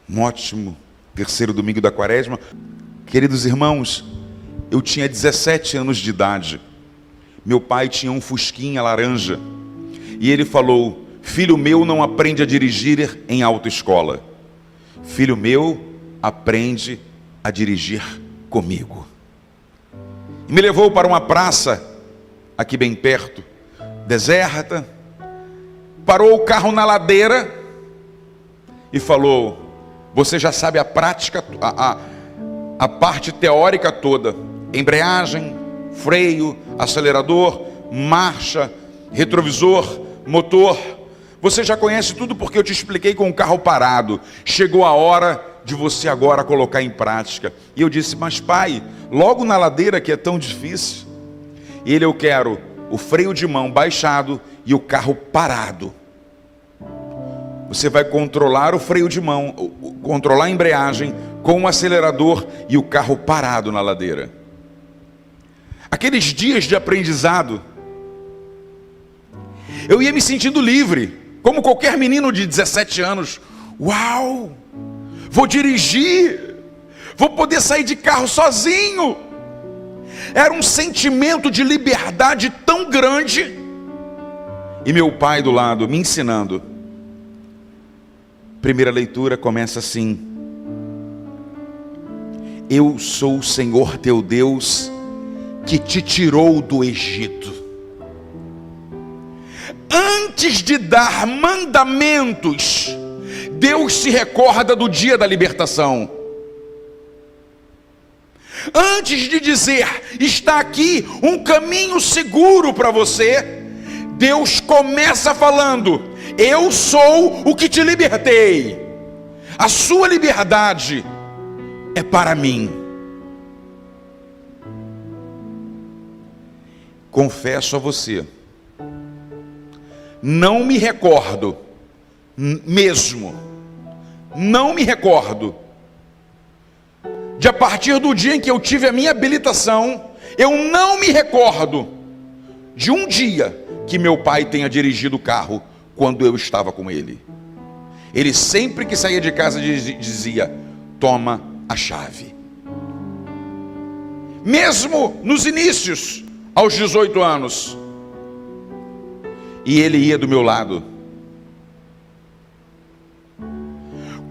Um ótimo terceiro domingo da quaresma. Queridos irmãos, eu tinha 17 anos de idade. Meu pai tinha um Fusquinha laranja. E ele falou: filho meu não aprende a dirigir em autoescola. Filho meu aprende a dirigir comigo. E me levou para uma praça, aqui bem perto, deserta. Parou o carro na ladeira e falou: você já sabe a prática, a parte teórica toda. Embreagem, freio, acelerador, marcha, retrovisor, motor. Você já conhece tudo porque eu te expliquei com o carro parado. Chegou a hora de você agora colocar em prática. E eu disse: mas pai, logo na ladeira que é tão difícil. E ele: eu quero o freio de mão baixado e o carro parado. Você vai controlar o freio de mão, controlar a embreagem com o acelerador e o carro parado na ladeira. Aqueles dias de aprendizado, eu ia me sentindo livre, como qualquer menino de 17 anos. Uau! Vou dirigir, vou poder sair de carro sozinho. Era um sentimento de liberdade tão grande. E meu pai do lado me ensinando. Primeira leitura começa assim: eu sou o Senhor teu Deus, que te tirou do Egito. Antes de dar mandamentos, Deus se recorda do dia da libertação. Antes de dizer: está aqui um caminho seguro para você, Deus começa falando: eu sou o que te libertei. A sua liberdade é para mim. Confesso a você, não me recordo, mesmo, não me recordo, de a partir do dia em que eu tive a minha habilitação, eu não me recordo de um dia que meu pai tenha dirigido o carro quando eu estava com ele. Ele sempre que saía de casa dizia: toma a chave. Mesmo nos inícios, aos 18 anos, e ele ia do meu lado.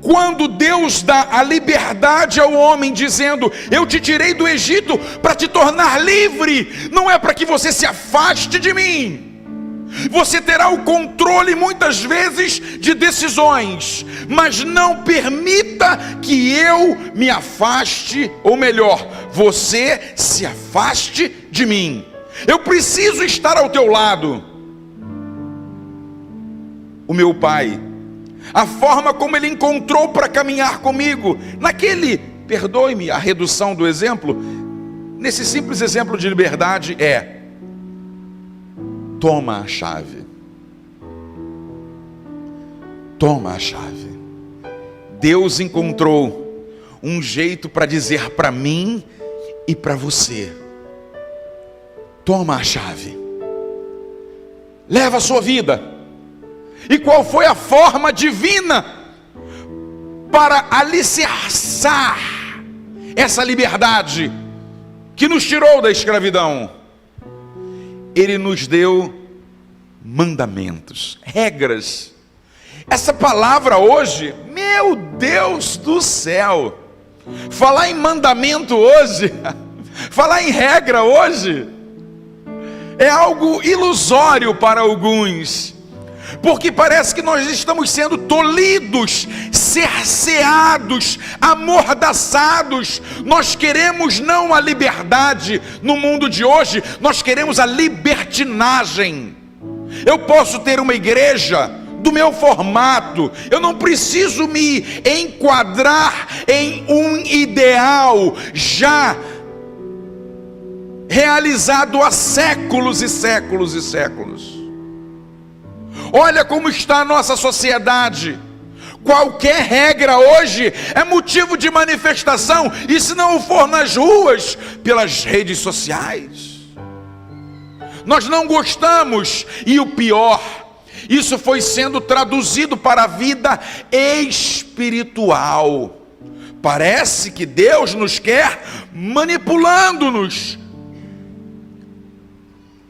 Quando Deus dá a liberdade ao homem, dizendo: eu te tirei do Egito para te tornar livre, não é para que você se afaste de mim. Você terá o controle muitas vezes de decisões, mas não permita que eu me afaste, ou melhor, você se afaste de mim. Eu preciso estar ao teu lado. O meu pai, a forma como ele encontrou para caminhar comigo, naquele, perdoe-me a redução do exemplo, nesse simples exemplo de liberdade é: toma a chave. Toma a chave. Deus encontrou um jeito para dizer para mim e para você: toma a chave. Leva a sua vida. E qual foi a forma divina para alicerçar essa liberdade que nos tirou da escravidão? Ele nos deu mandamentos, regras. Essa palavra hoje, meu Deus do céu, falar em mandamento hoje, falar em regra hoje, é algo ilusório para alguns, porque parece que nós estamos sendo tolhidos, cerceados, amordaçados. Nós queremos não a liberdade no mundo de hoje, nós queremos a libertinagem. Eu posso ter uma igreja do meu formato, eu não preciso me enquadrar em um ideal já realizado há séculos e séculos e séculos. Olha como está a nossa sociedade. Qualquer regra hoje é motivo de manifestação, e se não for nas ruas, pelas redes sociais. Nós não gostamos, e o pior Isso foi sendo traduzido para a vida espiritual. Parece que Deus nos quer manipulando-nos,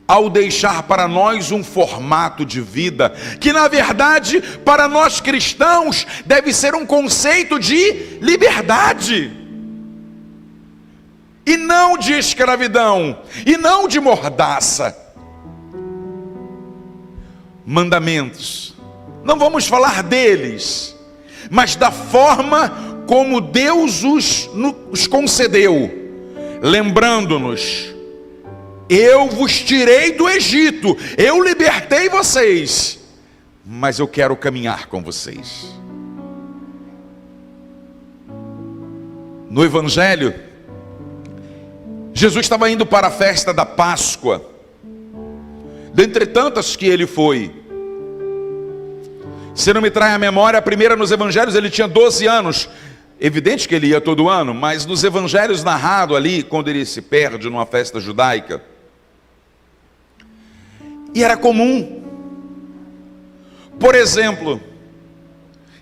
ao deixar para nós um formato de vida, que na verdade, para nós cristãos, deve ser um conceito de liberdade, e não de escravidão, e não de mordaça. Mandamentos, não vamos falar deles, mas da forma como Deus os concedeu, lembrando-nos: eu vos tirei do Egito, eu libertei vocês, mas eu quero caminhar com vocês. No Evangelho, Jesus estava indo para a festa da Páscoa, dentre tantas que ele foi. Se não me trai a memória, a primeira nos Evangelhos ele tinha 12 anos. Evidente que ele ia todo ano, mas nos Evangelhos narrado ali, quando ele se perde numa festa judaica, e era comum, por exemplo,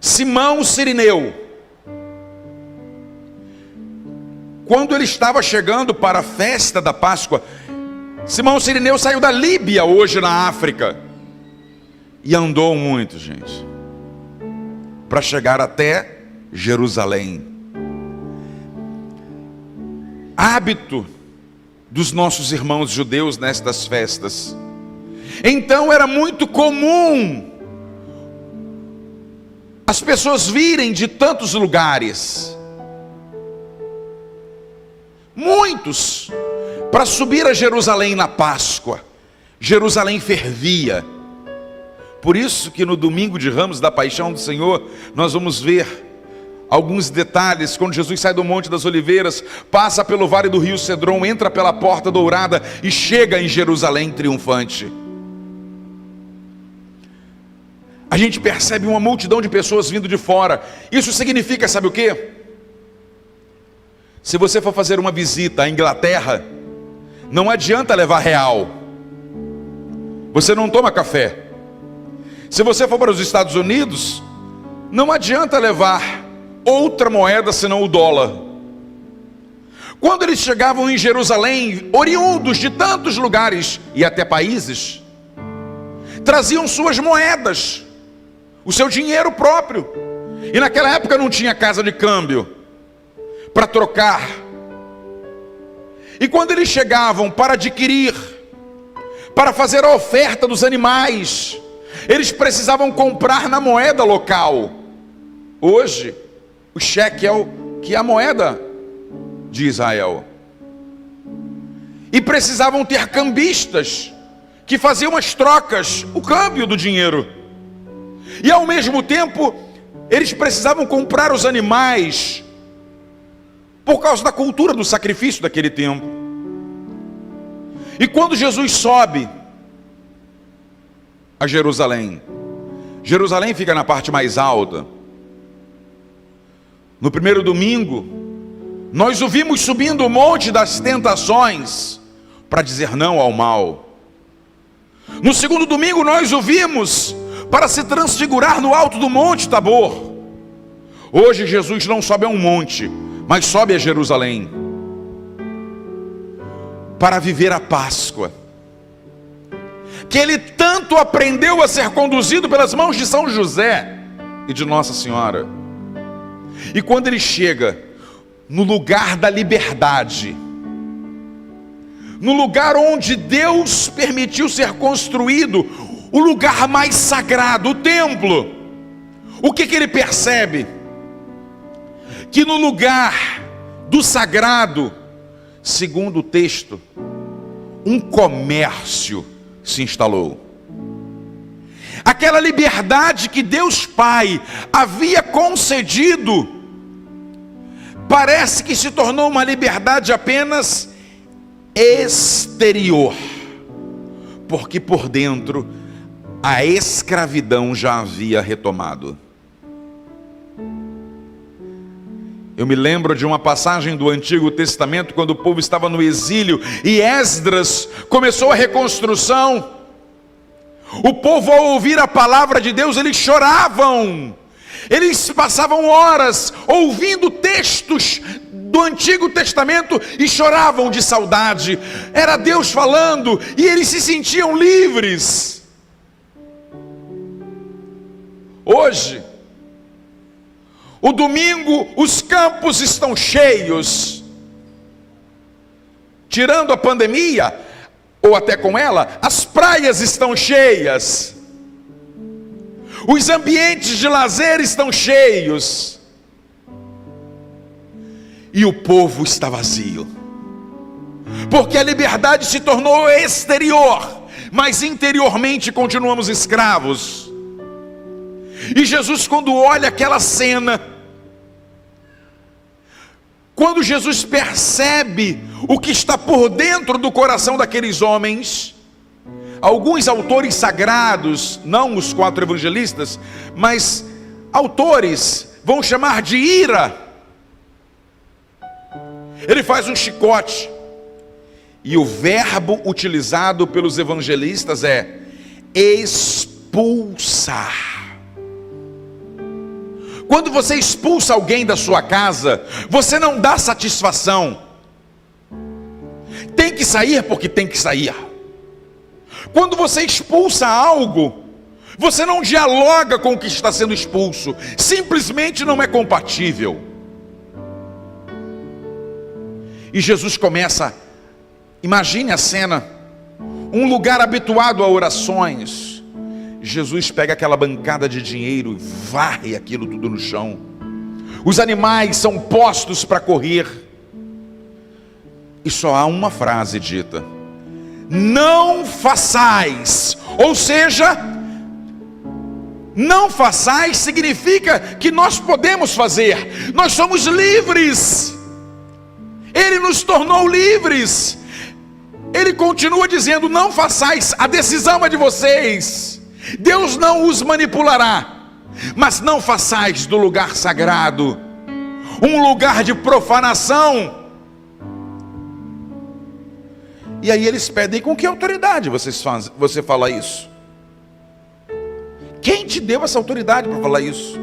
Simão Cirineu, quando ele estava chegando para a festa da Páscoa, Simão Cirineu saiu da Líbia, hoje na África, e andou muito, gente, para chegar até Jerusalém. Hábito dos nossos irmãos judeus nestas festas. Então era muito comum as pessoas virem de tantos lugares, muitos, para subir a Jerusalém na Páscoa. Jerusalém fervia. Por isso que no domingo de Ramos da Paixão do Senhor, nós vamos ver alguns detalhes. Quando Jesus sai do Monte das Oliveiras, passa pelo vale do rio Cedron, entra pela Porta Dourada e chega em Jerusalém triunfante. A gente percebe uma multidão de pessoas vindo de fora. Isso significa, sabe o quê? Se você for fazer uma visita à Inglaterra, não adianta levar real, você não toma café. Se você for para os Estados Unidos, não adianta levar outra moeda senão o dólar. Quando eles chegavam em Jerusalém, oriundos de tantos lugares e até países, traziam suas moedas, o seu dinheiro próprio. E naquela época não tinha casa de câmbio para trocar. E quando eles chegavam para adquirir, para fazer a oferta dos animais, eles precisavam comprar na moeda local. Hoje, o shekel, que é a moeda de Israel. E precisavam ter cambistas que faziam as trocas, o câmbio do dinheiro. E ao mesmo tempo, eles precisavam comprar os animais, por causa da cultura do sacrifício daquele tempo. E quando Jesus sobe a Jerusalém, Jerusalém fica na parte mais alta. No primeiro domingo, nós o vimos subindo o Monte das Tentações, para dizer não ao mal. No segundo domingo, nós o vimos para se transfigurar no alto do Monte Tabor. Hoje Jesus não sobe a um monte, mas sobe a Jerusalém, para viver a Páscoa, que ele tanto aprendeu a ser conduzido pelas mãos de São José e de Nossa Senhora. E quando ele chega no lugar da liberdade, no lugar onde Deus permitiu ser construído o lugar mais sagrado, o templo, o que ele percebe? Que no lugar do sagrado, segundo o texto, um comércio se instalou. Aquela liberdade que Deus Pai havia concedido, parece que se tornou uma liberdade apenas exterior, porque por dentro a escravidão já havia retomado. Eu me lembro de uma passagem do Antigo Testamento, quando o povo estava no exílio e Esdras começou a reconstrução. O povo, ao ouvir a palavra de Deus, eles choravam. Eles passavam horas ouvindo textos do Antigo Testamento e choravam de saudade. Era Deus falando e eles se sentiam livres. Hoje, o domingo, os campos estão cheios. Tirando a pandemia, ou até com ela, as praias estão cheias. Os ambientes de lazer estão cheios. E o povo está vazio. Porque a liberdade se tornou exterior, mas interiormente continuamos escravos. E Jesus, quando olha aquela cena, quando Jesus percebe o que está por dentro do coração daqueles homens, alguns autores sagrados, não os 4 evangelistas, mas autores vão chamar de ira. Ele faz um chicote, e o verbo utilizado pelos evangelistas é expulsar. Quando você expulsa alguém da sua casa, você não dá satisfação. Tem que sair porque tem que sair. Quando você expulsa algo, você não dialoga com o que está sendo expulso. Simplesmente não é compatível. E Jesus começa, imagine a cena, um lugar habituado a orações. Jesus pega aquela bancada de dinheiro e varre aquilo tudo no chão. Os animais são postos para correr. E só há uma frase dita: não façais. Ou seja, não façais significa que nós podemos fazer. Nós somos livres. Ele nos tornou livres. Ele continua dizendo: não façais, a decisão é de vocês. Deus não os manipulará, mas não façais do lugar sagrado um lugar de profanação. E aí eles pedem: com que autoridade você fala isso? Quem te deu essa autoridade para falar isso?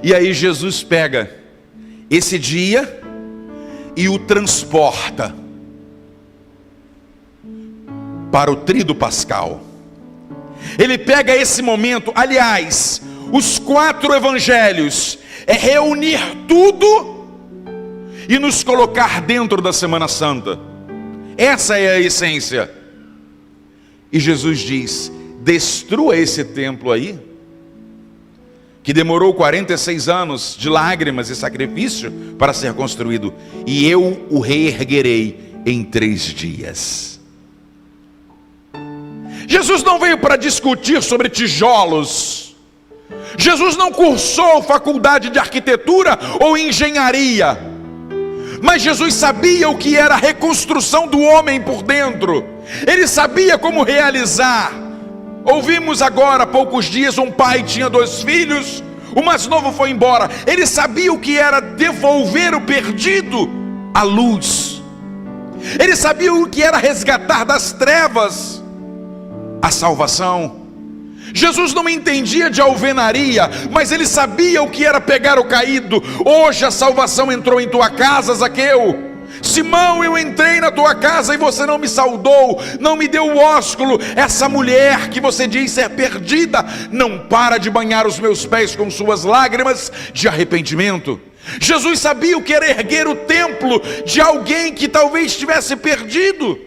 E aí Jesus pega esse dia e o transporta para o tríduo pascal. Ele pega esse momento, aliás, os 4 evangelhos é reunir tudo e nos colocar dentro da Semana Santa. Essa é a essência. E Jesus diz: destrua esse templo aí, que demorou 46 anos de lágrimas e sacrifício para ser construído, e eu o reerguerei em 3 dias. Jesus não veio para discutir sobre tijolos. Jesus não cursou faculdade de arquitetura ou engenharia. Mas Jesus sabia o que era a reconstrução do homem por dentro. Ele sabia como realizar. Ouvimos agora há poucos dias, um pai tinha 2 filhos, o mais novo foi embora. Ele sabia o que era devolver o perdido à luz. Ele sabia o que era resgatar das trevas a salvação. Jesus não entendia de alvenaria, mas ele sabia o que era pegar o caído. Hoje a salvação entrou em tua casa, Zaqueu. Simão, eu entrei na tua casa e você não me saudou, não me deu o ósculo. Essa mulher que você diz ser perdida, não para de banhar os meus pés com suas lágrimas de arrependimento. Jesus sabia o que era erguer o templo de alguém que talvez estivesse perdido.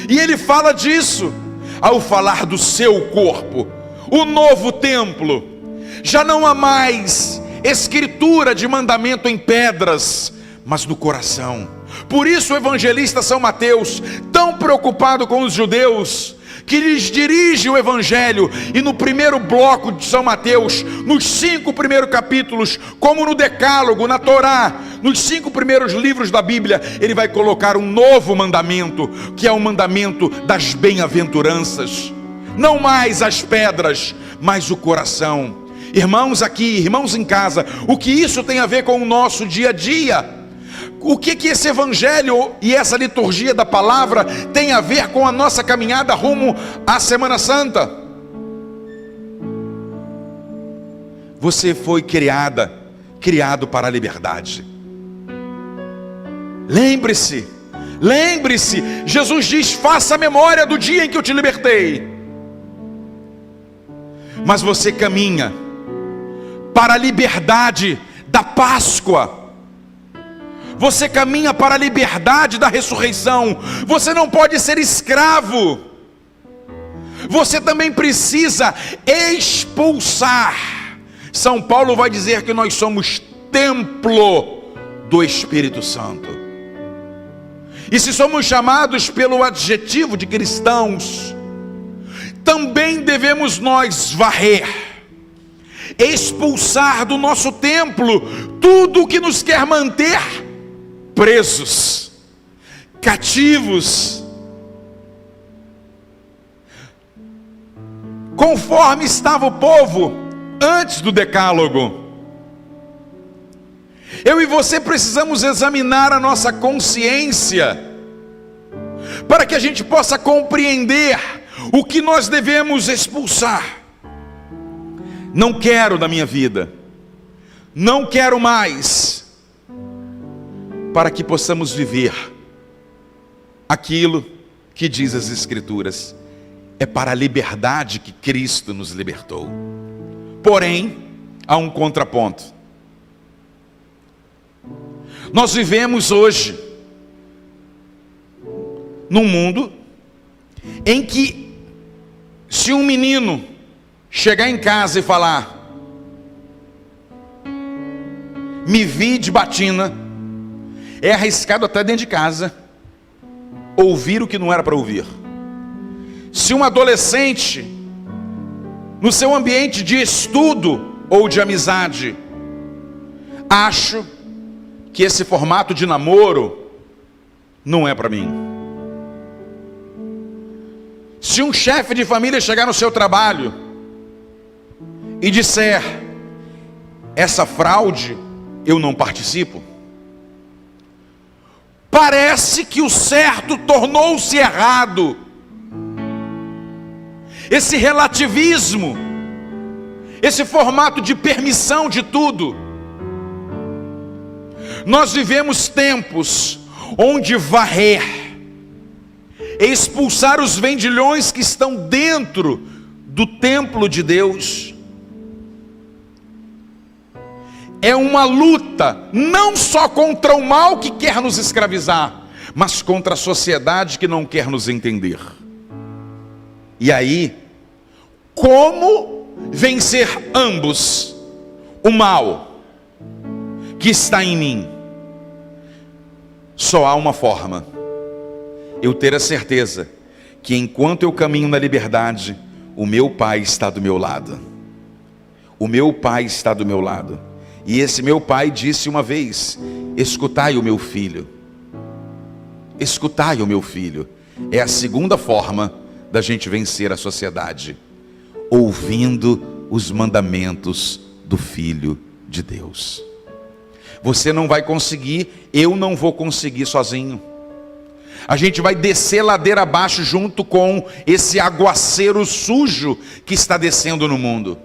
E ele fala disso ao falar do seu corpo, o novo templo. Já não há mais escritura de mandamento em pedras, mas no coração. Por isso o evangelista São Mateus, tão preocupado com os judeus, que lhes dirige o evangelho, e no primeiro bloco de São Mateus, nos 5 primeiros capítulos, como no Decálogo, na Torá, nos 5 primeiros livros da Bíblia, ele vai colocar um novo mandamento, que é o mandamento das bem-aventuranças. Não mais as pedras, mas o coração. Irmãos aqui, irmãos em casa, o que isso tem a ver com o nosso dia a dia? O que esse evangelho e essa liturgia da palavra tem a ver com a nossa caminhada rumo à Semana Santa? Você foi criado para a liberdade. Lembre-se, Jesus diz: faça memória do dia em que eu te libertei. Mas você caminha para a liberdade da Páscoa. Você caminha para a liberdade da ressurreição. Você não pode ser escravo. Você também precisa expulsar. São Paulo vai dizer que nós somos templo do Espírito Santo. E se somos chamados pelo adjetivo de cristãos, também devemos nós varrer, expulsar do nosso templo tudo o que nos quer manter presos, cativos, conforme estava o povo antes do decálogo. Eu e você precisamos examinar a nossa consciência, para que a gente possa compreender o que nós devemos expulsar. Não quero da minha vida, não quero mais, para que possamos viver aquilo que diz as Escrituras. É para a liberdade que Cristo nos libertou. Porém, há um contraponto. Nós vivemos hoje num mundo em que, se um menino chegar em casa e falar: me vi de batina, é arriscado até dentro de casa ouvir o que não era para ouvir. Se um adolescente, no seu ambiente de estudo ou de amizade, acho que esse formato de namoro não é para mim. Se um chefe de família chegar no seu trabalho e disser: essa fraude eu não participo, parece que o certo tornou-se errado. Esse relativismo, esse formato de permissão de tudo. Nós vivemos tempos onde varrer, expulsar os vendilhões que estão dentro do templo de Deus, é uma luta não só contra o mal que quer nos escravizar, mas contra a sociedade que não quer nos entender. E aí, como vencer ambos? O mal que está em mim. Só há uma forma: eu ter a certeza que enquanto eu caminho na liberdade, o meu Pai está do meu lado. O meu Pai está do meu lado. E esse meu Pai disse uma vez: escutai o meu filho. Escutai o meu filho. É a segunda forma da gente vencer a sociedade: ouvindo os mandamentos do Filho de Deus. Você não vai conseguir, eu não vou conseguir sozinho. A gente vai descer ladeira abaixo junto com esse aguaceiro sujo que está descendo no mundo.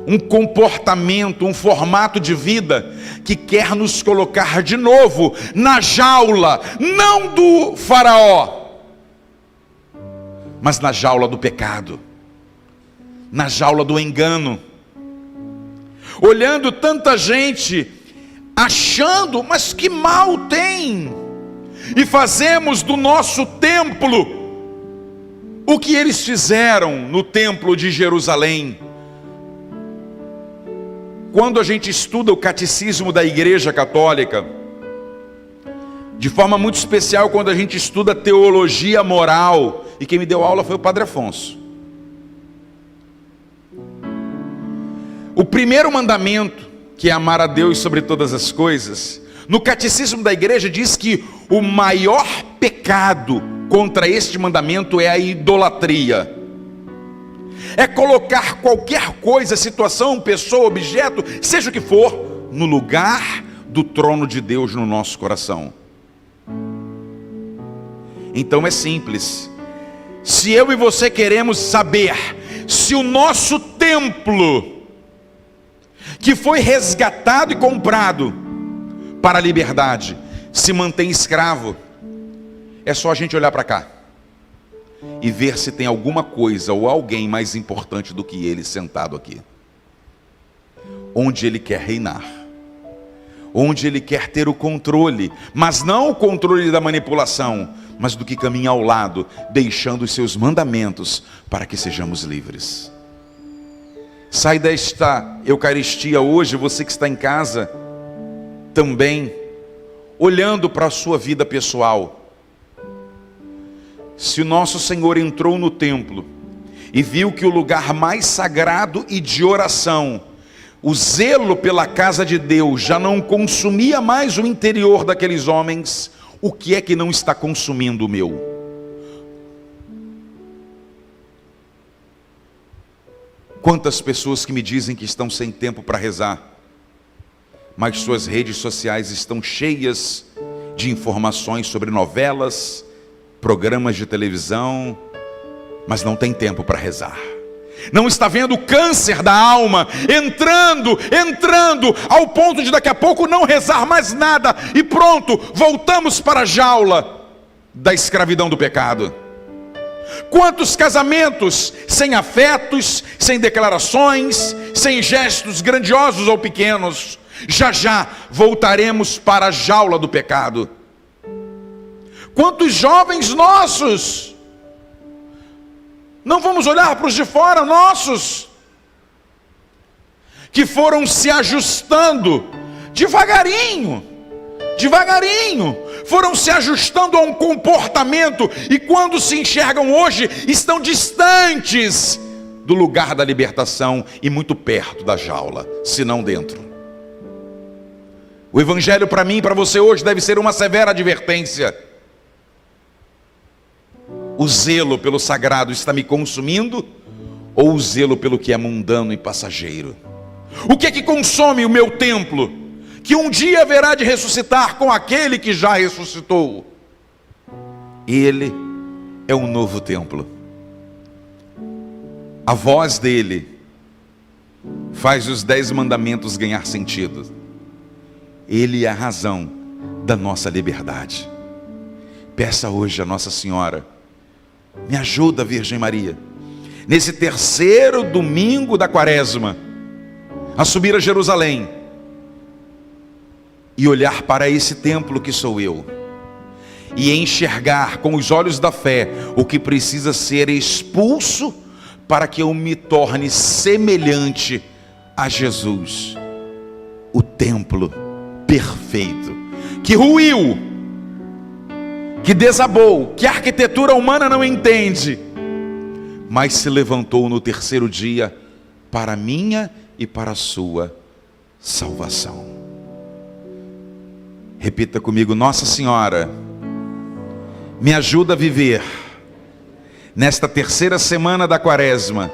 Um comportamento, um formato de vida que quer nos colocar de novo na jaula, não do faraó, mas na jaula do pecado, na jaula do engano. Olhando tanta gente, achando, mas que mal tem? E fazemos do nosso templo o que eles fizeram no templo de Jerusalém. Quando a gente estuda o catecismo da Igreja Católica, de forma muito especial quando a gente estuda teologia moral, e quem me deu aula foi o Padre Afonso. O primeiro mandamento, que é amar a Deus sobre todas as coisas, no catecismo da igreja diz que o maior pecado contra este mandamento é a idolatria. É colocar qualquer coisa, situação, pessoa, objeto, seja o que for, no lugar do trono de Deus no nosso coração. Então é simples. Se eu e você queremos saber se o nosso templo, que foi resgatado e comprado para a liberdade, se mantém escravo, é só a gente olhar para cá e ver se tem alguma coisa ou alguém mais importante do que ele sentado aqui, onde ele quer reinar, onde ele quer ter o controle, mas não o controle da manipulação, mas do que caminha ao lado, deixando os seus mandamentos para que sejamos livres. Sai desta Eucaristia hoje, você que está em casa, também olhando para a sua vida pessoal. Se o nosso Senhor entrou no templo e viu que o lugar mais sagrado e de oração, o zelo pela casa de Deus já não consumia mais o interior daqueles homens, o que é que não está consumindo o meu? Quantas pessoas que me dizem que estão sem tempo para rezar, mas suas redes sociais estão cheias de informações sobre novelas, programas de televisão, mas não tem tempo para rezar. Não está vendo o câncer da alma entrando ao ponto de daqui a pouco não rezar mais nada e pronto, voltamos para a jaula da escravidão do pecado. Quantos casamentos sem afetos, sem declarações, sem gestos grandiosos ou pequenos? Já voltaremos para a jaula do pecado. Quantos jovens nossos, não vamos olhar para os de fora, nossos, que foram se ajustando devagarinho, foram se ajustando a um comportamento, e quando se enxergam hoje, estão distantes do lugar da libertação e muito perto da jaula, se não dentro. O Evangelho para mim e para você hoje deve ser uma severa advertência. O zelo pelo sagrado está me consumindo, ou o zelo pelo que é mundano e passageiro? O que é que consome o meu templo, que um dia haverá de ressuscitar com aquele que já ressuscitou? Ele é um novo templo. A voz dele faz os 10 mandamentos ganhar sentido. Ele é a razão da nossa liberdade. Peça hoje a Nossa Senhora, me ajuda, Virgem Maria, nesse terceiro domingo da Quaresma, a subir a Jerusalém e olhar para esse templo que sou eu, e enxergar com os olhos da fé o que precisa ser expulso para que eu me torne semelhante a Jesus, o templo perfeito, que ruiu, que desabou, que a arquitetura humana não entende, mas se levantou no terceiro dia para a minha e para a sua salvação. Repita comigo: Nossa Senhora, me ajuda a viver nesta terceira semana da Quaresma,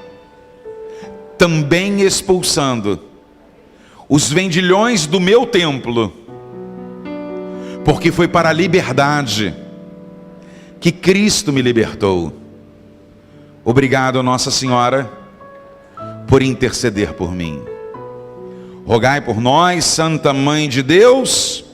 também expulsando os vendilhões do meu templo, porque foi para a liberdade que Cristo me libertou. Obrigado, Nossa Senhora, por interceder por mim. Rogai por nós, Santa Mãe de Deus,